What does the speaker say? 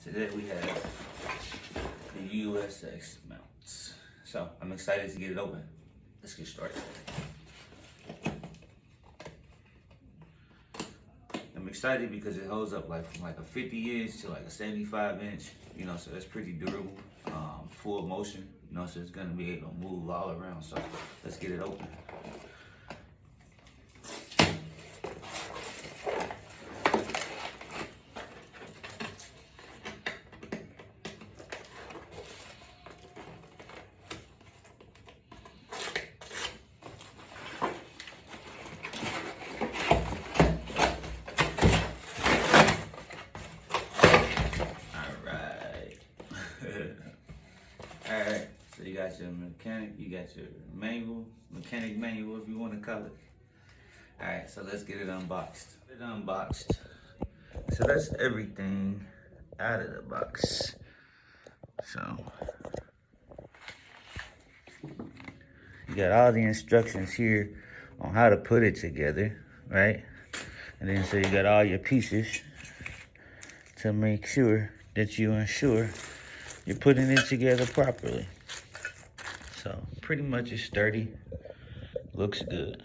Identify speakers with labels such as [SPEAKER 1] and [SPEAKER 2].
[SPEAKER 1] Today we have the USX mounts. So I'm excited to get it open. Let's get started. I'm excited because it holds up like from like a 50 inch to like a 75 inch, you know, so that's pretty durable. Full motion, you know, so it's gonna be able to move all around. So let's get it open. Alright, so you got your mechanic, you got your mechanic manual if you want to call it. Alright, so let's get it unboxed. So that's everything out of the box. So you got all the instructions here on how to put it together, right? And then so you got all your pieces to make sure that you ensure you're putting it together properly. So pretty much it's sturdy, looks good.